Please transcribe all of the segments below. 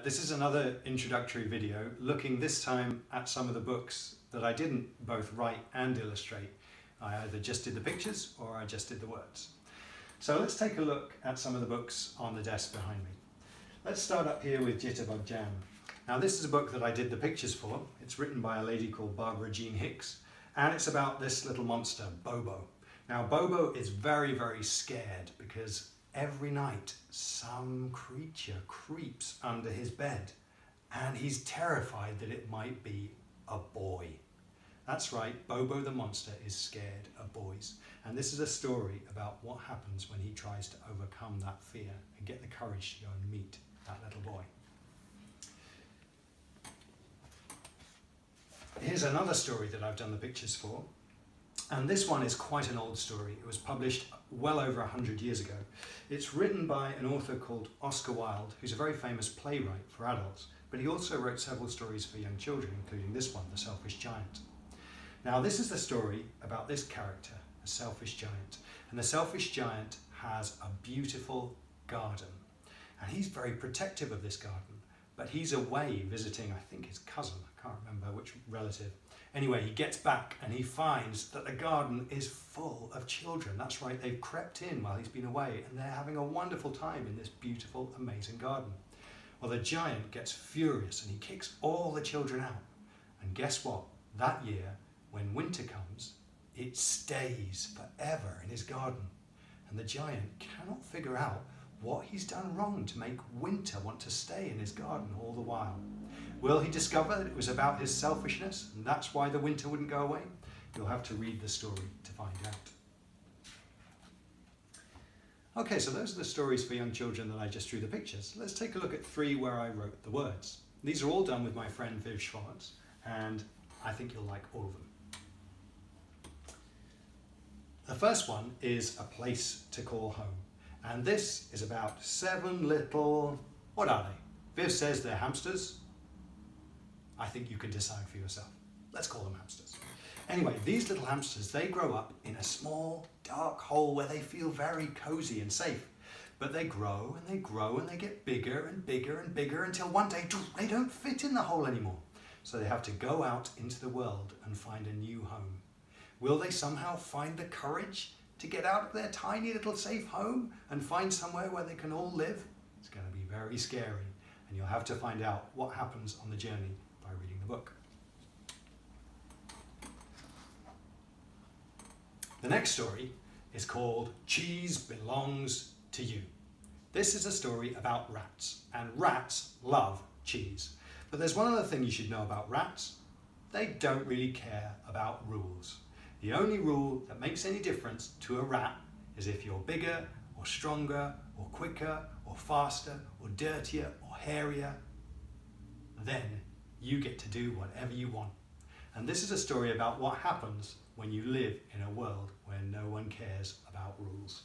This is another introductory video looking this time at some of the books that I didn't both write and illustrate. I either just did the pictures or I just did the words. So let's take a look at some of the books on the desk behind me. Let's start up here with Jitterbug Jam. Now this is a book that I did the pictures for. It's written by a lady called Barbara Jean Hicks, and it's about this little monster, Bobo. Now Bobo is very, very scared because every night some creature creeps under his bed and he's terrified that it might be a boy. That's right, Bobo the monster is scared of boys. And this is a story about what happens when he tries to overcome that fear and get the courage to go and meet that little boy. Here's another story that I've done the pictures for. And this one is quite an old story. It was published well over 100 years ago. It's written by an author called Oscar Wilde, who's a very famous playwright for adults, but he also wrote several stories for young children, including this one, The Selfish Giant. Now this is the story about this character, a selfish giant. And the selfish giant has a beautiful garden. And he's very protective of this garden, but he's away visiting, I think, his cousin. I can't remember which relative. Anyway, he gets back and he finds that the garden is full of children. That's right, they've crept in while he's been away and they're having a wonderful time in this beautiful, amazing garden. Well, the giant gets furious and he kicks all the children out. And guess what? That year, when winter comes, it stays forever in his garden. And the giant cannot figure out what he's done wrong to make winter want to stay in his garden all the while. Will he discover that it was about his selfishness and that's why the winter wouldn't go away? You'll have to read the story to find out. Okay, so those are the stories for young children that I just drew the pictures. Let's take a look at 3 where I wrote the words. These are all done with my friend Viv Schwartz, and I think you'll like all of them. The first one is A Place to Call Home. And this is about 7 little, what are they? Viv says they're hamsters. I think you can decide for yourself. Let's call them hamsters. Anyway, these little hamsters, they grow up in a small, dark hole where they feel very cozy and safe. But they grow and they grow and they get bigger and bigger and bigger until one day they don't fit in the hole anymore. So they have to go out into the world and find a new home. Will they somehow find the courage to get out of their tiny little safe home and find somewhere where they can all live? It's going to be very scary, and you'll have to find out what happens on the journey by reading the book. The next story is called Cheese Belongs to You. This is a story about rats, and rats love cheese. But there's one other thing you should know about rats. They don't really care about rules. The only rule that makes any difference to a rat is if you're bigger or stronger or quicker or faster or dirtier or hairier, then you get to do whatever you want. And this is a story about what happens when you live in a world where no one cares about rules.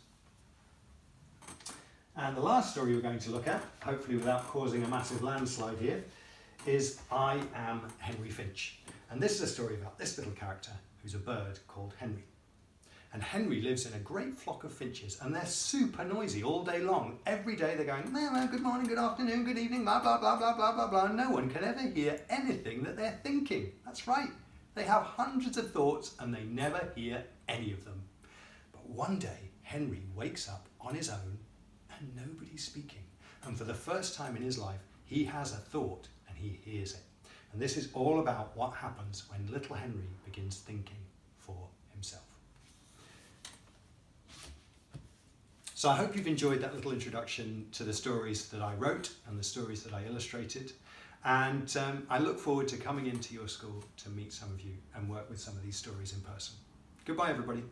And the last story we're going to look at, hopefully without causing a massive landslide here, is I Am Henry Finch. And this is a story about this little character who's a bird called Henry. And Henry lives in a great flock of finches, and they're super noisy all day long. Every day they're going, "Meow, good morning, good afternoon, good evening, blah, blah, blah, blah, blah, blah, blah." No one can ever hear anything that they're thinking. That's right. They have hundreds of thoughts and they never hear any of them. But one day, Henry wakes up on his own and nobody's speaking. And for the first time in his life, he has a thought and he hears it. And this is all about what happens when little Henry begins thinking for himself. So I hope you've enjoyed that little introduction to the stories that I wrote and the stories that I illustrated. And I look forward to coming into your school to meet some of you and work with some of these stories in person. Goodbye, everybody.